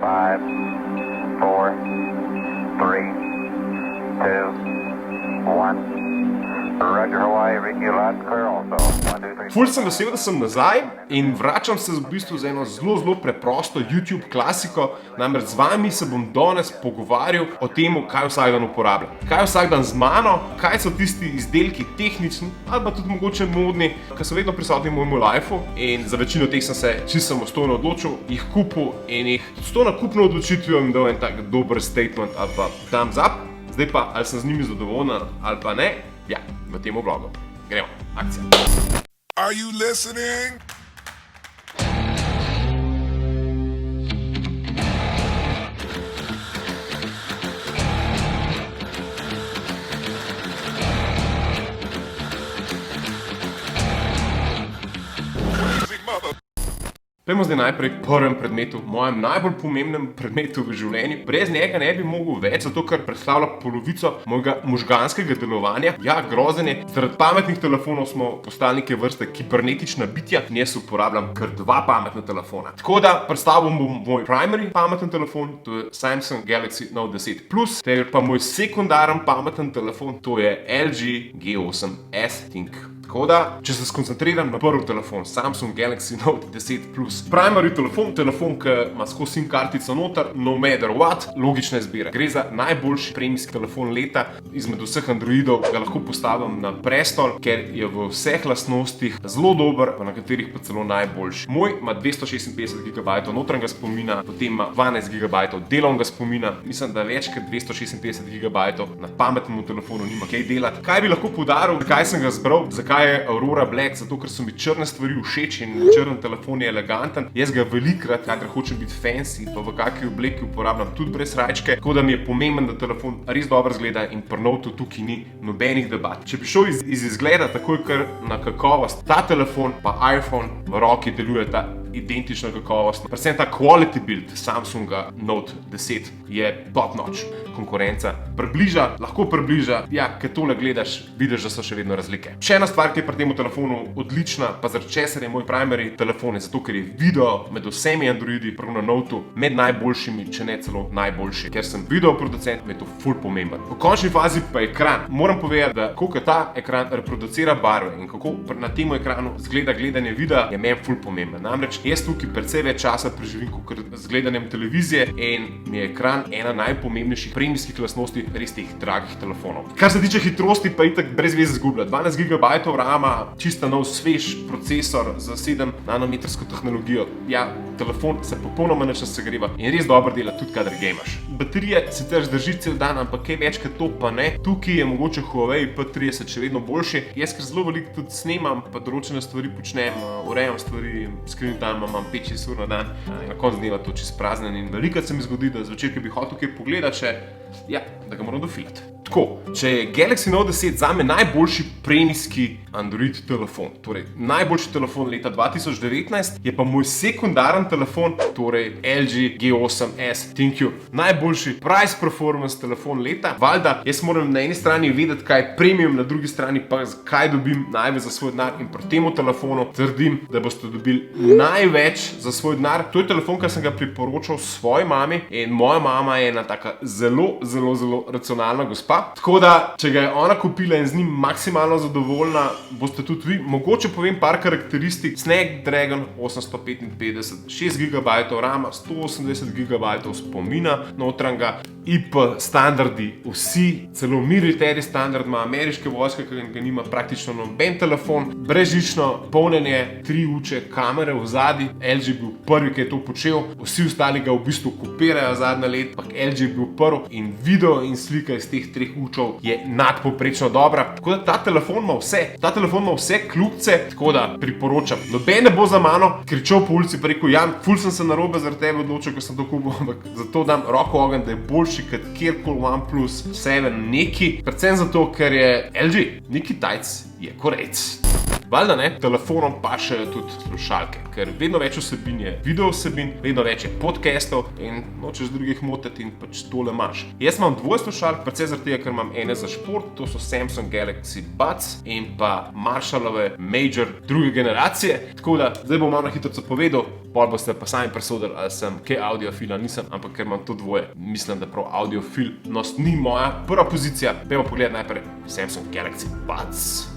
5, 4, 3, 2, 1. Roger, Hawaii, reading you loud and clear also. 1, 2, 3. Ful sem vesel, da sem nazaj in vračam se v bistvu za eno zelo preprosto YouTube klasiko. Namreč z vami se bom danes pogovarjal o tem, kaj vsak dan uporabljam. Kaj vsak dan z mano, kaj so tisti izdelki tehnični ali pa tudi mogoče modni, ki so vedno prisotni v mojem lifeu, in za večino teh sem se čisto samostojno odločil, jih kupil in jih s to nakupno odločitvijo jim dal en tak dober statement ali pa thumbs up. Zdaj pa, ali sem z njimi zadovoljen ali pa ne, ja, v tem vlogu. Gremo, akcija. Are you listening? Pojdimo zdaj najprej k prvem predmetu, mojem najbolj pomembnem predmetu v življenju. Brez njega ne bi mogel več, zato ker predstavlja polovico mojega možganskega delovanja. Ja, grozen je. Zaradi pametnih telefonov smo postali neke vrste kibernetična bitja in jaz uporabljam kar 2 pametna telefona. Tako da predstavil bom moj primary pameten telefon, to je Samsung Galaxy Note 10 Plus, ter pa moj sekundaren pameten telefon, to je LG G8S Think. Tako da, če se skoncentriram na prvi telefon, Samsung Galaxy Note 10 Plus. Primary telefon, ki ima skozi SIM kartico noter, no matter what, logična izbira. Gre za najboljši premijski telefon leta, izmed vseh Androidov ga lahko postavim na prestol, ker je v vseh lastnostih zelo dober, pa na katerih pa celo najboljši. Moj ima 256 GB notranjega spomina, potem ima 12 GB delovnega spomina, mislim, da več kot 256 GB na pametnem telefonu nima kaj delati. Kaj bi lahko poudaril, zakaj sem ga zbral, zakaj je Aurora Black? Zato, ker so mi črne stvari všeč in črn telefon je eleganten. Jaz ga velikrat, kadar hočem biti fancy, pa v kakšni obleki uporabljam tudi brez rajčke, tako da mi je pomemben, da telefon res dobro izgleda in pri Notu tukaj ni nobenih debat. Če bi šel iz izgleda takoj kar na kakovost, ta telefon pa iPhone v roki delujeta identično kakovostno. Predvsem ta quality build Samsunga Note 10 je top notch. Konkurenca lahko približa, ja, ker tole gledaš, vidiš, da so še vedno razlike. Še ena stvar, ki je pri tem telefonu odlična, pa zaradi česar je moj primary telefon, je zato, ker je video med vsemi Androidi, prav na Notu, med najboljšimi, če ne celo najboljši. Ker sem video producent, mi je to ful pomemben. V končni fazi pa ekran. Moram povedati, da koliko ta ekran reproducira barve in kako na tem ekranu zgleda gledanje videa, je meni ful pomemben. Namreč jaz tukaj precej več časa preživim kot z gledanjem televizije in mi je ekran ena najpomembnejših premijskih lastnosti res teh dragih telefonov. Kar se tiče hitrosti, pa itak brez veze zgublja. 12 GB RAM, čista nov svež procesor za 7 nanometrsko tehnologijo. Ja, telefon se popolnoma nič ne segreva in res dobro dela tudi kadar gejmaš. Baterije sicer zdrži cel dan, ampak kaj več kot to pa ne. Tukaj je mogoče Huawei P30 še vedno boljši. Jaz ker zelo veliko tudi snemam, pa določene stvari počnem, urejam stvari, screen time imam 5-6 ur na dan, na koncu dneva to čist praznen in velikokrat se mi zgodi, da zvečer, ki bi hotel kaj pogledati še, ja, da ga moram dofilati. Tako, če je Galaxy Note 10 zame najboljši premijski Android telefon, torej najboljši telefon leta 2019, je pa moj sekundaren telefon, torej LG G8S Think najboljši price performance telefon leta. Valjda, jaz moram na eni strani vedeti, kaj premium, na drugi strani pa kaj dobim največ za svoj denar in pri tem telefonu trdim, da boste dobili največ za svoj denar. To je telefon, ki sem ga priporočal svoji mami in moja mama je ena taka zelo racionalna gospa. Tako da, če ga je ona kupila in z njim maksimalno zadovoljna, boste tudi vi. Mogoče povem par karakteristik. Snapdragon 855, 6 GB RAM, 180 GB spomina notranjega, IP standardi vsi, celo military standard ima ameriške vojske, ki ga nima praktično noben telefon, brezžično polnjenje, 3 uče kamere v zadnji. LG je bil prvi, ki je to počel, vsi ostali ga v bistvu kopirajo zadnja let, ampak LG je bil prvi in video in slika iz teh 3 učov je nadpovprečno dobra. Tako da ta telefon ima vse kljubce, tako da priporočam. Noben ne bo za mano kričal po ulici pa rekel, ja, ful sem se narobe zaradi tebe odločil, ko sem to kupil, ampak zato dam roko v ogenj, da je boljši kot kjerkoli OnePlus 7 neki, predvsem zato, ker je LG neki tajc je korejc. Valjda ne, telefonom pašejo tudi slušalke, ker vedno več vsebin je video vsebin, vedno več je podcastov in nočeš drugih motiti in pač tole imaš. Jaz imam dvoje slušalk, predvsem zaradi tega, ker imam ene za šport, to so Samsung Galaxy Buds in pa Marshallove Major druge generacije. Tako da zdaj bom malo na hitro povedal, pol boste pa sami presodili, ali sem kaj audiofil ali nisem, ampak ker imam to dvoje, mislim, da prav audiofilnost ni moja prva pozicija. Pejmo pogledati najprej Samsung Galaxy Buds.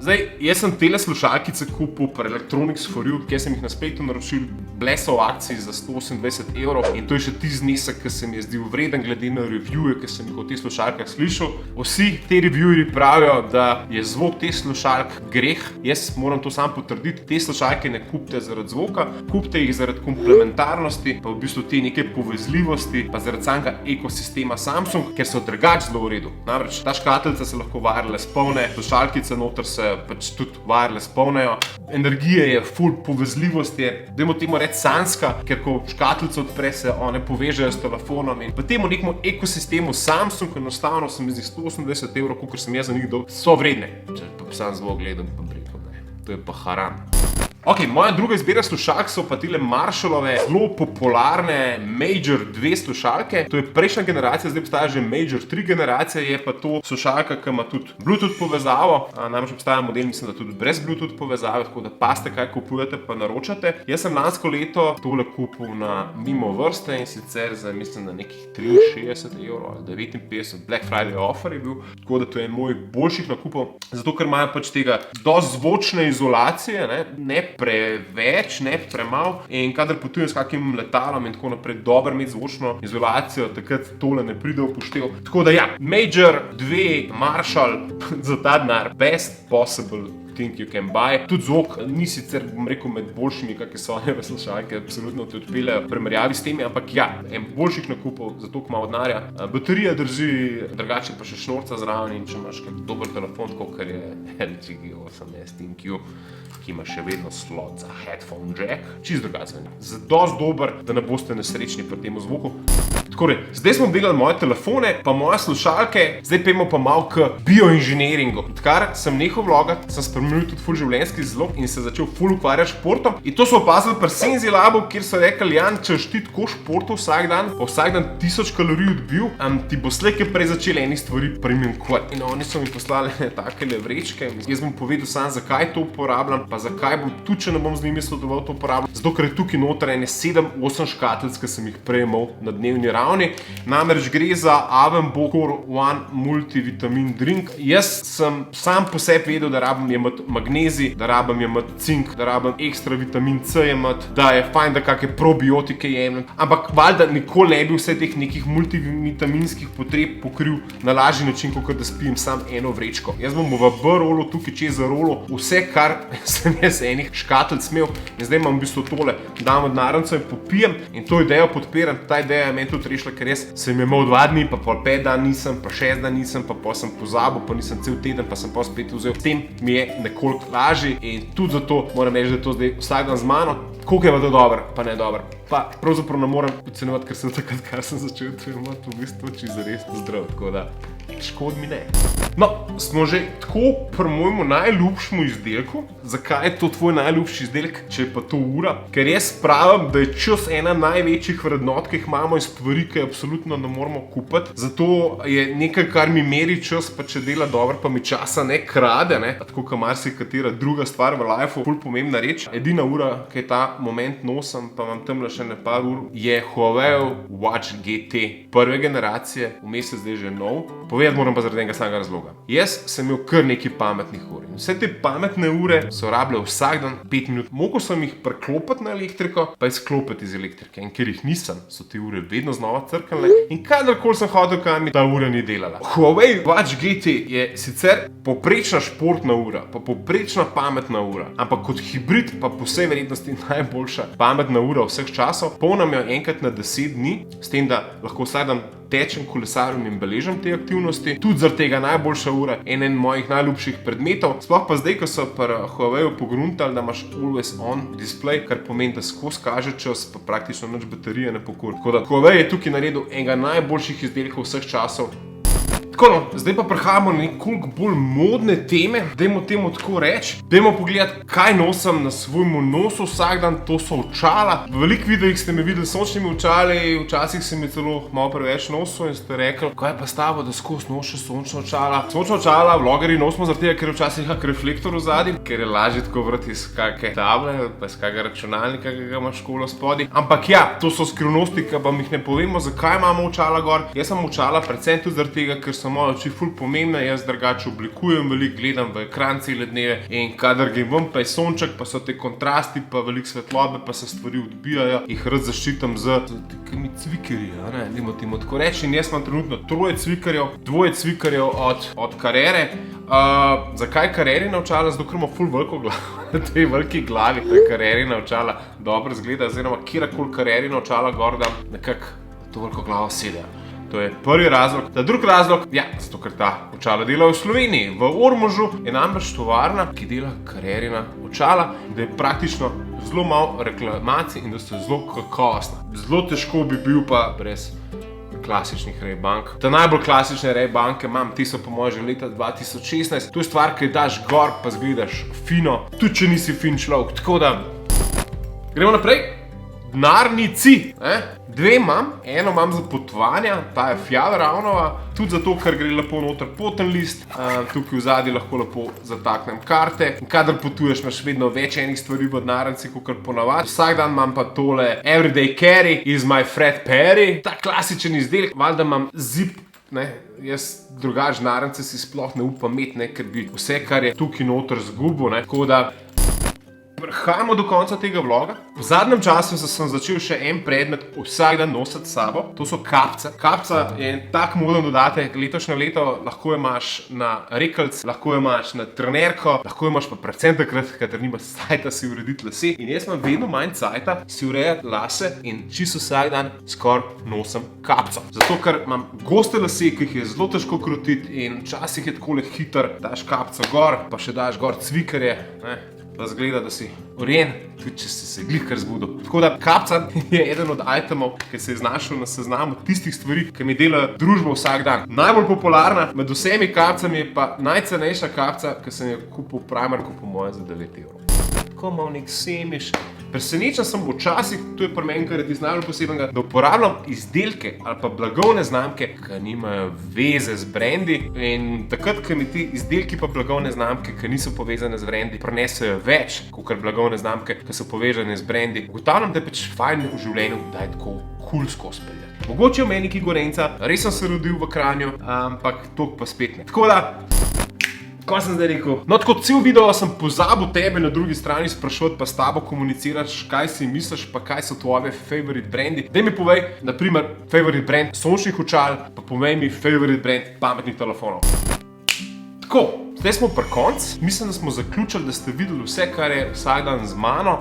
Zdaj, jaz sem tele slušalkice kupil pri Electronics for You, kjer sem jih na spletu naročil, bile so v akciji za 128 € in to je še tisti znesek, ki se mi je zdel vreden glede na reviewje, ki sem jih o teh slušalkah slišal. Vsi te reviewji pravijo, da je zvok teh slušalk greh. Jaz moram to sam potrditi. Te slušalke ne kupite zaradi zvoka, kupite jih zaradi komplementarnosti, pa v bistvu te neke povezljivosti, pa zaradi samega ekosistema Samsung, ker so drugače zelo v redu. Namreč ta škatlica se lahko wireless polne, slušalkice noter se pač tudi wireless polnejo. Energije je, full povezljivost je, dajmo temu reči sanska, ker ko škatlico odpre se one povežejo s telefonom in v temu nekem ekosistemu Samsung enostavno se mi zdi 128 €, kolikor sem jaz za njih dal, so vredne. Če pa sam zvok gledam, pa rekel, ne, to je pa haram. Ok, moja druga izbira slušalk so pa tile Marshallove zelo popularne Major 2 slušalke. To je prejšnja generacija, zdaj obstaja že Major 3 generacija, je pa to slušalka, ki ima tudi Bluetooth povezavo. Namreč obstaja model, mislim, da tudi brez Bluetooth povezave, tako da pazite, kaj kupujete pa naročate. Jaz sem lansko leto tole kupil na mimo vrste in sicer za, mislim, da nekih 63 € ali 59, Black Friday offer je bil, tako da to je moj boljših nakupov, zato ker imajo pač tega dosti zvočne izolacije, ne preveč, ne premalo, in kadar potujem s kakim letalom in tako naprej, dobro imeti zvočno izolacijo, takrat tole ne pride v poštev. Tako da ja, Major 2 Marshall za ta denar, best possible thing you can buy. Tudi zvok ni sicer, bom rekel, med boljšimi, kakšne so njeve slušalke, absolutno te odpeljejo v primerjavi s temi, ampak ja, en boljših nakupov za toliko malo denarja. Baterija drži, drugače pa še šnorca zraven in če imaš kak dober telefon, tako kar je LG G8S ThinQ, ki ima še vedno slot za headphone jack, čist drugačen. Dosti dober, da ne boste nesrečni pri tem zvoku. Takore, zdaj smo delali moje telefone, pa moje slušalke, zdaj pejmo pa malo k bioinženiringu. Odkar sem nehal vlogati, sem spremenil tudi ful življenjski slog in se začel ful ukvarjati športom. In to so opazili pri Senzi Labu, kjer so rekli, Jan, če ti tako športov vsak dan, pa vsak dan 1000 kalorij odbil, ti bo slej kaj prej začeli enih stvari primanjkovati. In oni so mi poslali takele vrečke. Jaz bom povedal sam, zakaj to uporabljam, pa zakaj bom, tudi če ne bom z njimi sodeloval, to uporabljam. Zato, ker je tukaj noter ene 7-8 škatlic, ki sem jih prej imel na dnevni ravni. Namreč gre za Avenbo Core One multivitamin drink. Jaz sem sam po sebi vedel, da rabim jemati magnezij, da rabim jemati cink, da rabim ekstra vitamin C jemati, da je fajn, da kakšne probiotike jemljem. Ampak valjda nikoli ne bi vse teh nekih multivitaminskih potreb pokril na lažji način, kot da spijem sam eno vrečko. Jaz bom v B-rolu tukaj čez za rolo vse, kar sem jaz enih škatlic smel, in zdaj imam v bistvu tole, dam v denarnico in popijem in to idejo podpiram. Ta ideja je meni tudi rešila, ker res sem imel 2 dni, pa pol 5 dan nisem, pa 6 dan nisem, pa pol sem pozabil, pa nisem cel teden, pa sem pol spet vzel. S tem mi je nekoliko lažji in tudi zato moram reči, da je to zdaj vsak dan z mano. Koliko je pa to dobro, pa ne dobro. Pa pravzaprav ne morem ocenjevati, ker sem takrat, kar sem začel trenirati, v bistvu čisto res zdrav, tako da škod mi ne. No, smo že tako pri mojemu najljubšemu izdelku. Zakaj je to tvoj najljubši izdelek, če je pa to ura? Ker jaz pravim, da je čas ena največjih vrednot, ki jih imamo in stvari, ki absolutno ne moramo kupiti. Zato je nekaj, kar mi meri čas, pa če dela dobro, pa mi časa ne krade, ne? Tako kot marsikatera druga stvar v lifeu, ful pomembna reč. Edina ura, ki je ta moment nosim, pa imam tamle še ne par ur, je Huawei Watch GT prve generacije, vmes je zdaj že nov. Povedati moram pa zaradi enega samega razloga. Jaz sem imel kar nekaj pametnih ur. Vse te pametne ure so rabile vsak dan 5 minut. Mogel sem jih preklopiti na elektriko, pa izklopiti iz elektrike. In ker jih nisem, so te ure vedno znova crkale. In kadarkoli sem hodil kam, ta ura ni delala. Huawei Watch GT je sicer poprečna športna ura, pa poprečna pametna ura, ampak kot hibrid pa po vsej verjetnosti najboljša pametna ura vseh časov. Polnam jo enkrat na 10 dni, s tem, da lahko vsak dan tečem, kolesarim in beležem te aktivnosti. Tudi zaradi tega najboljša ura, enen mojih najljubših predmetov. Sploh pa zdaj, ko so pri Huaweiu pogruntali, da imaš always on display, kar pomeni, da skozi kaže čas, pa praktično nič baterije ne pokuri. Tako da Huawei je tukaj naredil enega najboljših izdelkov vseh časov. Tako no, zdaj pa prehajamo na nekoliko bolj modne teme, dajmo temu tako reči. Dajmo pogledati, kaj nosim na svojemu nosu vsak dan, to so očala. V veliko videih ste me videli s sončnimi očali, včasih se mi celo malo preveč nosil in ste rekli, kaj pa s tabo, da skozi nošeš sončna očala. Sončna očala vlogerji nosimo zaradi tega, ker je včasih kak reflektor v zadnji, ker je lažje tako vrti iz kakšne table, pa iz kakega računalnika, ki ga imaš školo spodaj. Ampak ja, to so skrivnosti, ki vam jih ne povemo, zakaj imamo očala gor. Jaz sem očala predvsem tudi zaradi tega, ker so moje oči ful pomembne, jaz drugače oblikujem veliko, gledam v ekran cele dneve in kadar grem ven, pa je sonček, pa so te kontrasti, pa veliko svetlobe, pa se stvari odbijajo, jih rad zaščitam z takimi cvikerji, ne, dajmo temu tako reči. In jaz imam trenutno 3 cvikerjev, 2 cvikerjev od Carrere. Zakaj Carrerina očala? Zato, ker ima ful veliko glavo, na tej veliki glavi, da Carrerina očala dobro izgleda, oziroma kjerkoli Carrerina očala gor dam, nekako to veliko glavo sedejo. To je prvi razlog. Ta drugi razlog, ja, zato ker ta očala dela v Sloveniji. V Ormožu je namreč tovarna, ki dela Carrerina očala, da je praktično zelo malo reklamacij in da so zelo kakovostna. Zelo težko bi bil pa brez klasičnih Ray-Bank. Ta najbolj klasične Ray-Banke imam, ti so po mojem že leta 2016. To je stvar, ki daš gor, pa zgledaš fino, tudi če nisi fin človek. Tako da, gremo naprej. Denarnici. 2 imam, eno imam za potovanja, ta je Fjallravenova, tudi zato, ker gre lepo noter poten list, tukaj v zadnji lahko lepo zataknem karte. In kadar potuješ, imaš vedno več enih stvari v denarnici, kakor ponavadi. Vsak dan imam pa tole Everyday Carry iz My Fred Perry, ta klasičen izdelek, valjda imam zip. Jaz drugače denarnice si sploh ne upam imeti, ker bi vse, kar je tukaj noter zgubil, tako da prehajamo do konca tega vloga. V zadnjem času sem začel še en predmet vsak dan nositi s sabo, to so kapce. Kapca je en tak moden dodatek, letošnje leto lahko jo imaš na rekelc, lahko jo imaš na trenerko, lahko jo imaš pa predvsem takrat, kadar nimaš cajta si urediti lase. In jaz imam vedno manj cajta si urejati lase in čisto vsak dan skoraj nosim kapco. Zato, ker imam goste lase, ki jih je zelo težko krotiti in včasih je takole hiter, daš kapco gor, pa še daš gor cvikerje, da zgleda, da si urejen, tudi če si se glihkar zbudil. Tako da kapca je eden od itemov, ki se je znašel na seznamu tistih stvari, ki mi delajo družbo vsak dan. Najbolj popularna med vsemi kapcami je pa najcenejša kapca, ki sem jo kupil v Primarku po moje za 9 €. Tako imam nek semiš. Presenečen sem včasih, to je pri meni, kar je tisto najbolj posebnega, da uporabljam izdelke ali pa blagovne znamke, ki nimajo veze z brendi, in takrat, ko mi ti izdelki pa blagovne znamke, ki niso povezane z brendi, prinesejo več kot blagovne znamke, ki so povezane z brendi, ugotavljam, da je pač fajn v življenju, da je tako cool skozi peljati. Mogoče je v meni ki Gorenjca, res sem se rodil v Kranju, ampak toliko pa spet ne. Tako da, kaj sem zdaj rekel? No, tako cel video sem pozabil tebe na drugi strani sprašovati, pa s tabo komuniciraš, kaj si misliš, pa kaj so tvoje favorite brendi. Daj mi povej, naprimer, favorite brand sončnih očal, pa povej mi favorite brand pametnih telefonov. Tako, zdaj smo pri koncu. Mislim, da smo zaključili, da ste videli vse, kar je vsak dan z mano.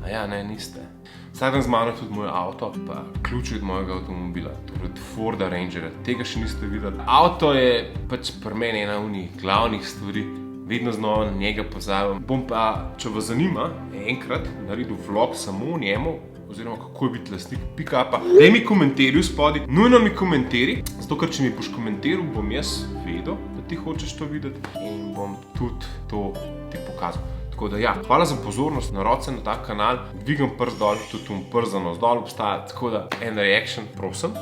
A ja, ne, niste. Vsak dan z mano je tudi moj avto, pa ključi od mojega avtomobila, torej od Forda Rangera. Tega še niste videli. Avto je pač pri meni ena unih glavnih stvari, vedno znova na njega pozabim. Bom pa, če vas zanima, enkrat naredil vlog samo o njemu, oziroma kako je biti lastnik pick-upa. Daj mi komentiraj spodaj, nujno mi komentiraj, zato ker če mi boš komentiral, bom jaz vedel, da ti hočeš to videti in bom tudi to ti pokazal. Tako da ja, hvala za pozornost, narod se na ta kanal, dvigam prst dol, tudi prst za nos dol obstaja, tako da en reaction, prosim,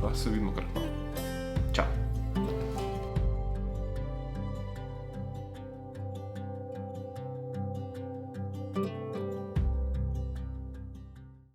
pa se vidimo kar.